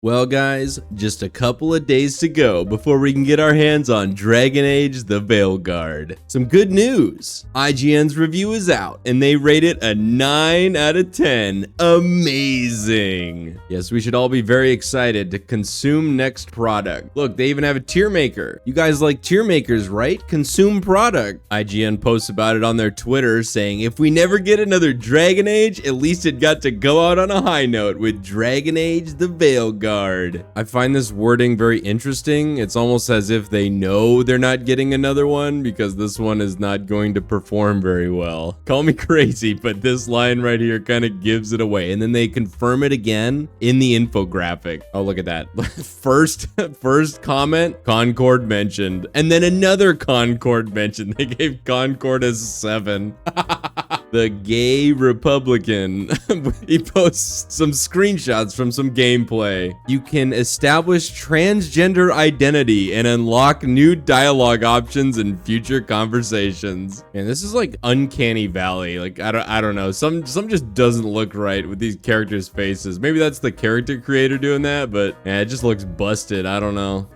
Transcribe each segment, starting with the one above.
Well guys, just a couple of days to go before we can get our hands on Dragon Age the Veilguard. Some good news. IGN's review is out and they rate it a 9 out of 10. Amazing. Yes, we should all be very excited to consume next product. Look, they even have a tier maker. You guys like tier makers, right? Consume product. IGN posts about it on their Twitter saying, if we never get another Dragon Age, at least it got to go out on a high note with Dragon Age the Veilguard. I find this wording very interesting. It's almost as if they know they're not getting another one because this one is not going to perform very well. Call me crazy, but this line right here kind of gives it away. And then they confirm it again in the infographic. Oh, look at that. First comment, Concord mentioned. And then another Concord mentioned. They gave Concord a 7. The gay Republican. He posts some screenshots from some gameplay. You can establish transgender identity and unlock new dialogue options in future conversations. And this is like Uncanny Valley. Like, I don't know. Some just doesn't look right with these characters' faces. Maybe that's the character creator doing that, but yeah, it just looks busted. I don't know.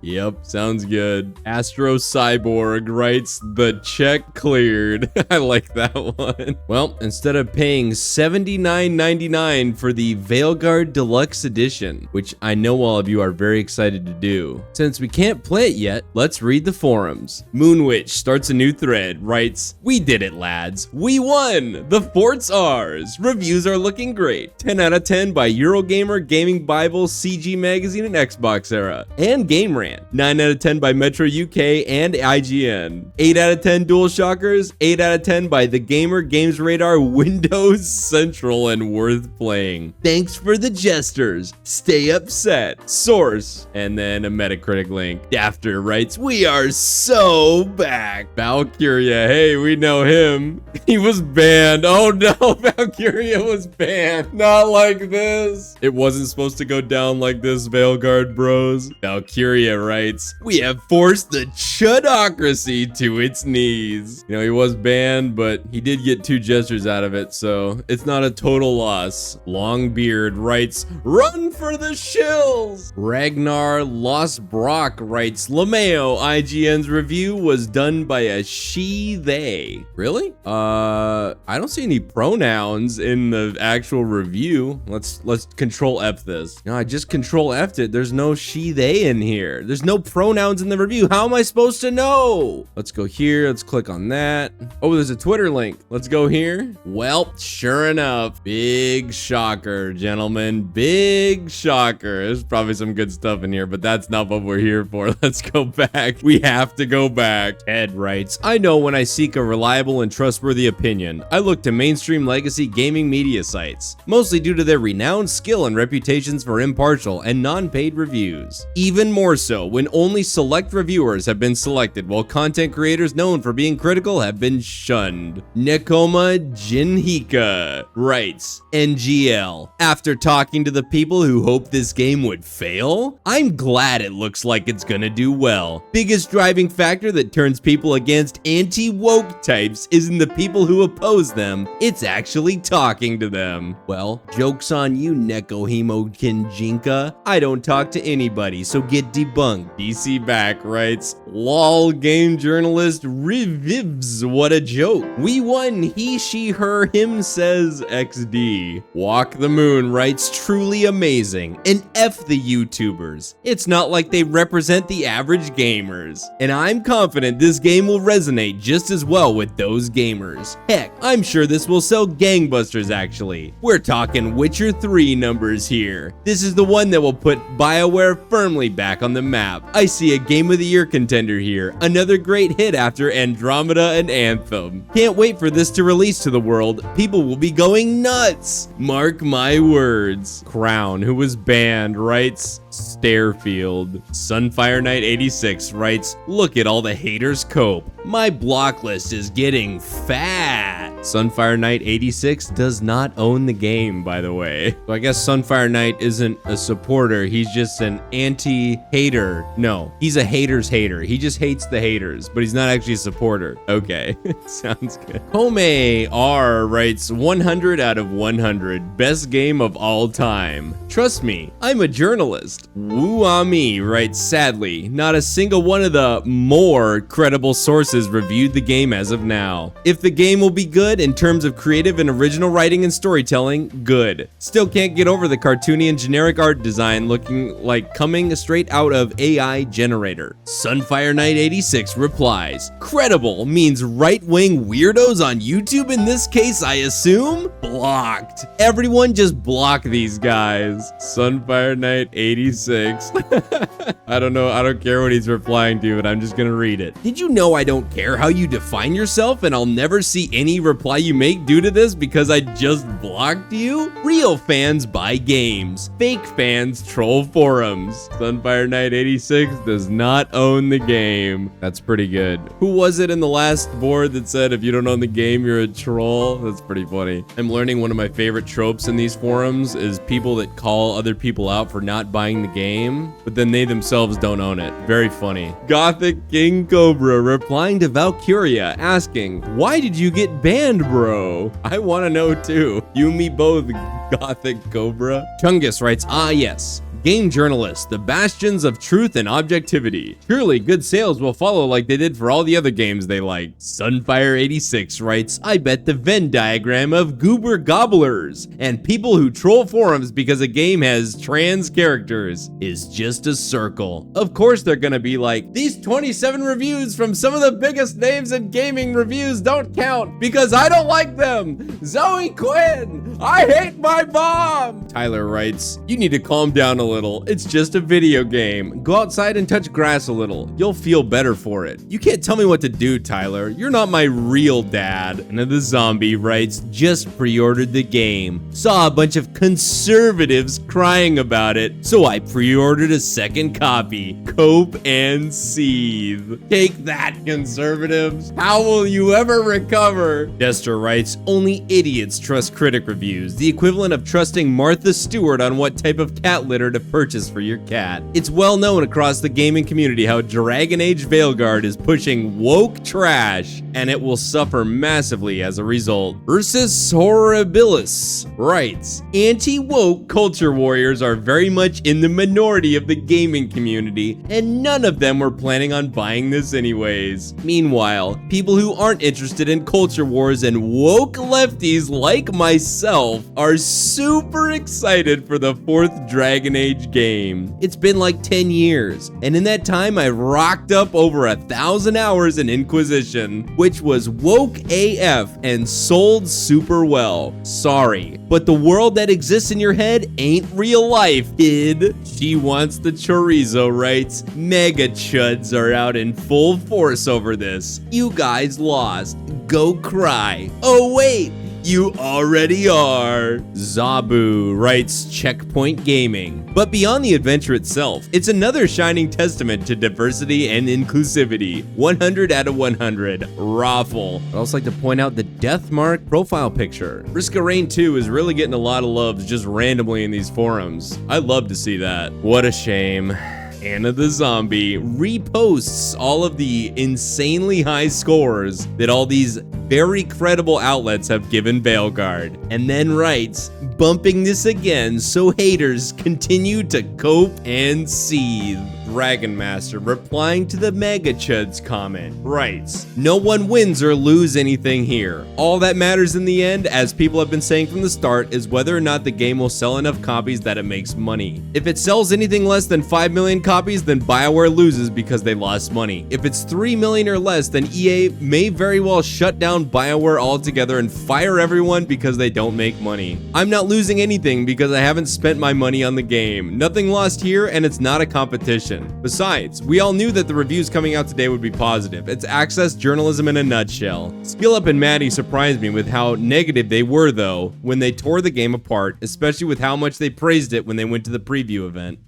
Yep, sounds good. Astro Cyborg writes, the check cleared. I like that one. Well, instead of paying $79.99 for the Veilguard Deluxe Edition, which I know all of you are very excited to do, since we can't play it yet, let's read the forums. Moonwitch starts a new thread, writes, we did it, lads. We won! The fort's ours. Reviews are looking great. 10 out of 10 by Eurogamer, Gaming Bible, CG Magazine, and Xbox Era. And Game Rant. 9 out of 10 by Metro UK and IGN. 8 out of 10 DualShockers. 8 out of 10 by The Gamer, Games Radar, Windows Central, and worth playing. Thanks for the jesters. Stay upset. Source. And then a Metacritic link. Dafter writes, we are so back. Valkyria, hey, we know him. He was banned. Oh no, Valkyria was banned. Not like this. It wasn't supposed to go down like this, Veilguard bros. Valkyria writes, we have forced the chudocracy to its knees. You know, he was banned, but he did get 2 gestures out of it, so it's not a total loss. Longbeard writes, run for the shills. Ragnar Lost Brock writes, LeMayo, IGN's review was done by a she, they. Really? I don't see any pronouns in the actual review. Let's control F this. No, I just control F'd it. There's no she, they in here. There's no pronouns in the review. How am I supposed to know? Let's go here. Let's click on that. Oh, there's a Twitter link. Let's go here. Well, sure enough, big shocker, gentlemen. Big shocker. There's probably some good stuff in here, but that's not what we're here for. Let's go back. We have to go back. Ed writes, I know when I seek a reliable and trustworthy opinion, I look to mainstream legacy gaming media sites, mostly due to their renowned skill and reputations for impartial and non-paid reviews. Even more so when only select reviewers have been selected while content creators known for being critical have been shunned. Nekoma Jinhika writes, NGL, after talking to the people who hoped this game would fail, I'm glad it looks like it's gonna do well. Biggest driving factor that turns people against anti-woke types isn't the people who oppose them, it's actually talking to them. Well, joke's on you, Nekohimo Kinjinka. I don't talk to anybody, so get debunked. DC Back writes, lol game journalist revivs, what a joke. We won, he, she, her, him says XD. Walk the Moon writes, truly amazing, and F the YouTubers. It's not like they represent the average gamers. And I'm confident this game will resonate just as well with those gamers. Heck, I'm sure this will sell gangbusters actually. We're talking Witcher 3 numbers here. This is the one that will put BioWare firmly back on the map. I see a Game of the Year contender here. Another great hit after Andromeda and Anthem. Can't wait for this to release to the world. People will be going nuts. Mark my words. Crown, who was banned, writes, Stairfield. Sunfire Knight 86 writes, look at all the haters cope. My block list is getting fat. Sunfire Knight 86 does not own the game, by the way. So I guess Sunfire Knight isn't a supporter. He's just an anti-hater. No, he's a hater's hater. He just hates the haters, but he's not actually a supporter. Okay, sounds good. Home R writes 100 out of 100. Best game of all time. Trust me, I'm a journalist. Woo-ah-me writes, sadly, not a single one of the more credible sources reviewed the game as of now. If the game will be good in terms of creative and original writing and storytelling, good. Still can't get over the cartoony and generic art design looking like coming straight out of AI generator. Sunfire Knight 86 replies, credible means right-wing weirdos on YouTube in this case, I assume? Blocked. Everyone just block these guys. Sunfire Knight 86. I don't know. I don't care what he's replying to, but I'm just gonna read it. Did you know I don't care how you define yourself and I'll never see any reply you make due to this because I just blocked you? Real fans buy games. Fake fans troll forums. Sunfire Knight 86 does not own the game. That's pretty good. Who was it in the last board that said if you don't own the game, you're a troll? That's pretty funny. I'm learning one of my favorite tropes in these forums is people that call other people out for not buying the game, but then they themselves don't own it. Very funny. Gothic King Cobra replying to Valkyria asking, why did you get banned, bro? I want to know too. You and me both, Gothic Cobra. Chungus writes, ah yes. Game journalists, the bastions of truth and objectivity. Surely good sales will follow like they did for all the other games they like. Sunfire86 writes, I bet the Venn diagram of goober gobblers and people who troll forums because a game has trans characters is just a circle. Of course they're gonna be like, these 27 reviews from some of the biggest names in gaming reviews don't count because I don't like them. Zoe Quinn, I hate my mom. Tyler writes, you need to calm down a little. It's just a video game. Go outside and touch grass a little. You'll feel better for it. You can't tell me what to do, Tyler. You're not my real dad. And then the zombie writes, just pre-ordered the game. Saw a bunch of conservatives crying about it, so I pre-ordered a second copy. Cope and seethe. Take that, conservatives. How will you ever recover? Dester writes, only idiots trust critic reviews. The equivalent of trusting Martha Stewart on what type of cat litter to purchase for your cat. It's well known across the gaming community how Dragon Age VEILGUARD is pushing woke trash, and it will suffer massively as a result. Ursus Horribilis writes, anti-woke culture warriors are very much in the minority of the gaming community, and none of them were planning on buying this anyways. Meanwhile, people who aren't interested in culture wars and woke lefties like myself are super excited for the 4th Dragon Age game. It's been like 10 years, and in that time I rocked up over 1,000 hours in Inquisition, which was woke AF and sold super well. Sorry, but the world that exists in your head ain't real life, kid. She wants the chorizo writes, mega chuds are out in full force over this. You guys lost. Go cry. Oh wait, you already are. Zabu writes Checkpoint Gaming. But beyond the adventure itself, it's another shining testament to diversity and inclusivity. 100 out of 100. Raffle. I'd also like to point out the Deathmark profile picture. Riska Rain 2 is really getting a lot of love just randomly in these forums. I love to see that. What a shame. Anna the Zombie reposts all of the insanely high scores that all these very credible outlets have given VEILGUARD, and then writes, bumping this again so haters continue to cope and seethe. Dragon Master replying to the Mega Chuds comment writes, no one wins or lose anything here. All that matters in the end, as people have been saying from the start, is whether or not the game will sell enough copies that it makes money. If it sells anything less than 5 million copies, then BioWare loses because they lost money. If it's 3 million or less, then EA may very well shut down BioWare altogether and fire everyone because they don't make money. I'm not losing anything because I haven't spent my money on the game. Nothing lost here, and it's not a competition. reason. Besides, we all knew that the reviews coming out today would be positive. It's access journalism in a nutshell. Skill Up and Maddie surprised me with how negative they were, though, when they tore the game apart, especially with how much they praised it when they went to the preview event.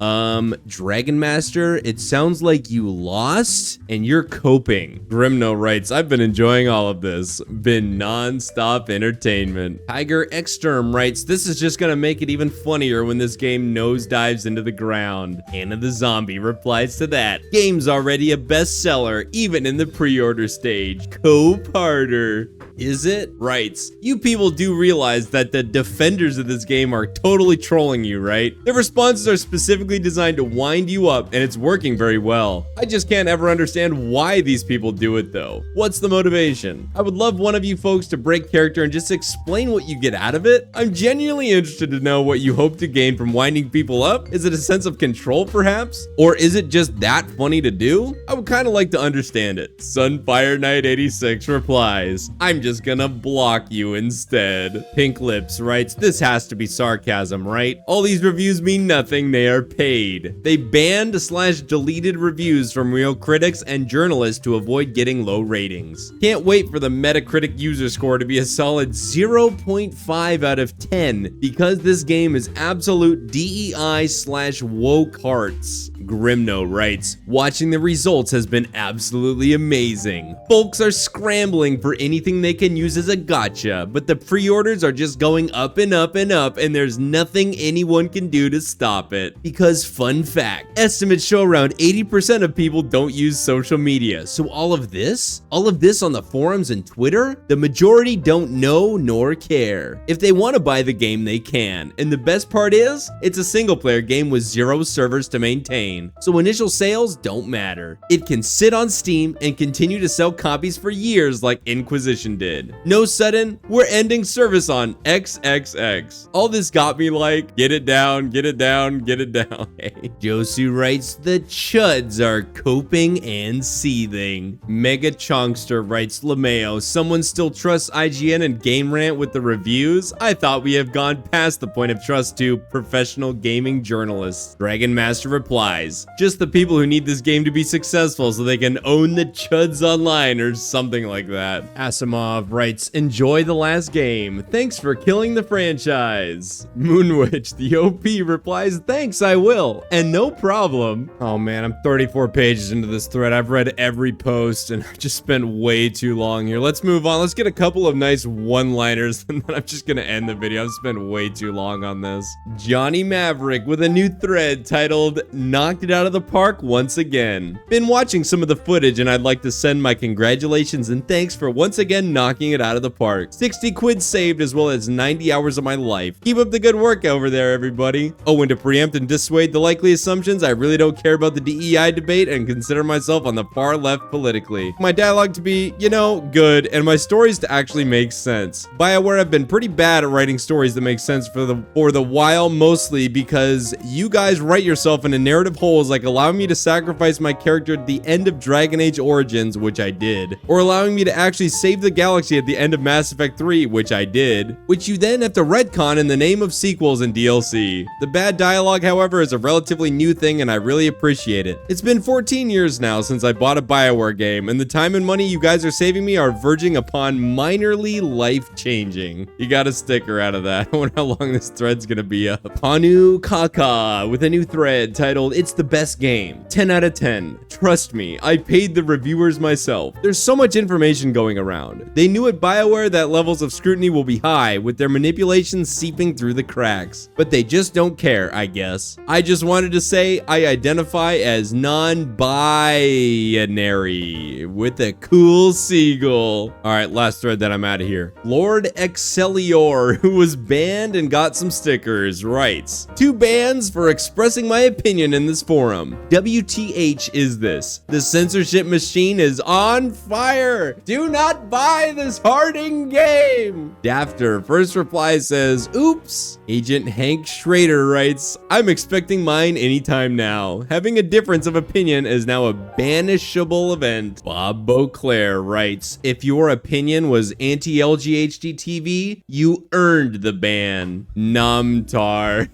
Dragon Master, it sounds like you lost and you're coping. Grimno writes, I've been enjoying all of this. Been non-stop entertainment. Tiger Exterm writes, this is just gonna make it even funnier when this game nosedives into the ground. Anna the Zombie replies to that. Game's already a bestseller, even in the pre-order stage. Cope harder. Is it? Writes, you people do realize that the defenders of this game are totally trolling you, right? Their responses are specifically designed to wind you up, and it's working very well. I just can't ever understand why these people do it, though. What's the motivation? I would love one of you folks to break character and just explain what you get out of it. I'm genuinely interested to know what you hope to gain from winding people up. Is it a sense of control, perhaps? Or is it just that funny to do? I would kind of like to understand it. Sunfire Knight 86 replies, I'm just gonna block you instead. Pink Lips writes, this has to be sarcasm, right? All these reviews mean nothing, they are paid. They banned/deleted reviews from real critics and journalists to avoid getting low ratings. Can't wait for the Metacritic user score to be a solid 0.5 out of 10 because this game is absolute DEI/woke hearts. Grimno writes, watching the results has been absolutely amazing. Folks are scrambling for anything they can use as a gotcha, but the pre-orders are just going up and up and up, and there's nothing anyone can do to stop it. Because fun fact, estimates show around 80% of people don't use social media. So all of this on the forums and Twitter, the majority don't know nor care. If they want to buy the game, they can. And the best part is, it's a single player game with 0 servers to maintain. So initial sales don't matter. It can sit on Steam and continue to sell copies for years like Inquisition did. No sudden, we're ending service on XXX. All this got me like, get it down, get it down, get it down. Hey. Josu writes, the chuds are coping and seething. Mega Chonkster writes, LeMayo, someone still trusts IGN and Game Rant with the reviews? I thought we have gone past the point of trust to professional gaming journalists. Dragon Master replies, just the people who need this game to be successful so they can own the chuds online or something like that. Asimov writes, enjoy the last game. Thanks for killing the franchise. Moonwitch, the OP, replies, thanks, I will. And no problem. Oh man, I'm 34 pages into this thread. I've read every post and I've just spent way too long here. Let's move on. Let's get a couple of nice one-liners and then I'm just gonna end the video. I've spent way too long on this. Johnny Maverick with a new thread titled, knocked it out of the park once again. Been watching some of the footage and I'd like to send my congratulations and thanks for once again knocking it out of the park. 60 quid saved as well as 90 hours of my life. Keep up the good work over there, everybody. Oh, and to preempt and dissuade the likely assumptions, I really don't care about the DEI debate and consider myself on the far left politically. My dialogue to be, you know, good, and my stories to actually make sense. BioWare have been pretty bad at writing stories that make sense for the while, mostly because you guys write yourself into narrative holes like allowing me to sacrifice my character at the end of Dragon Age Origins, which I did, or allowing me to actually save the galaxy at the end of Mass Effect 3, which I did, which you then have to retcon in the name of sequels and DLC. The bad dialogue, however, is a relatively new thing and I really appreciate it. It's been 14 years now since I bought a BioWare game, and the time and money you guys are saving me are verging upon minorly life-changing. You got a sticker out of that. I wonder how long this thread's gonna be up. Panu Kaka with a new thread titled, it's the best game. 10 out of 10. Trust me, I paid the reviewers myself. There's so much information going around. They knew at BioWare that levels of scrutiny will be high, with their manipulations seeping through the cracks. But they just don't care, I guess. I just wanted to say I identify as non-binary with a cool seagull. Alright, last thread, then I'm out of here. Lord Excellior, who was banned and got some stickers, writes, 2 bans for expressing my opinion in this forum. WTH is this? The censorship machine is on fire. Do not buy this Harding game. Dafter first reply says, oops. Agent Hank Schrader writes, I'm expecting mine anytime now. Having a difference of opinion is now a banishable event. Bob Beauclair writes, if your opinion was anti-LGHD-TV, you earned the ban. Namtar,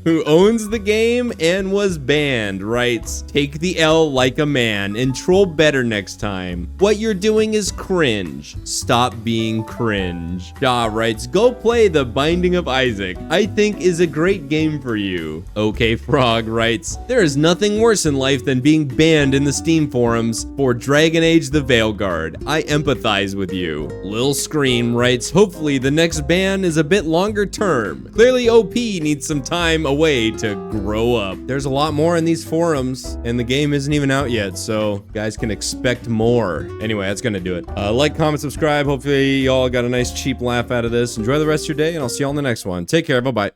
who owns the game and was banned. Sand writes, take the L like a man and troll better next time. What you're doing is cringe. Stop being cringe. Shaw writes, go play The Binding of Isaac. I think is a great game for you. Okay Frog writes, there is nothing worse in life than being banned in the Steam forums for Dragon Age the Veilguard. I empathize with you. Lil Scream writes, hopefully the next ban is a bit longer term. Clearly OP needs some time away to grow up. There's a lot more in these forums and the game isn't even out yet, so guys can expect more. Anyway, that's gonna do it. Like, comment, subscribe. Hopefully y'all got a nice cheap laugh out of this. Enjoy the rest of your day and I'll see y'all in the next one. Take care. Bye-bye.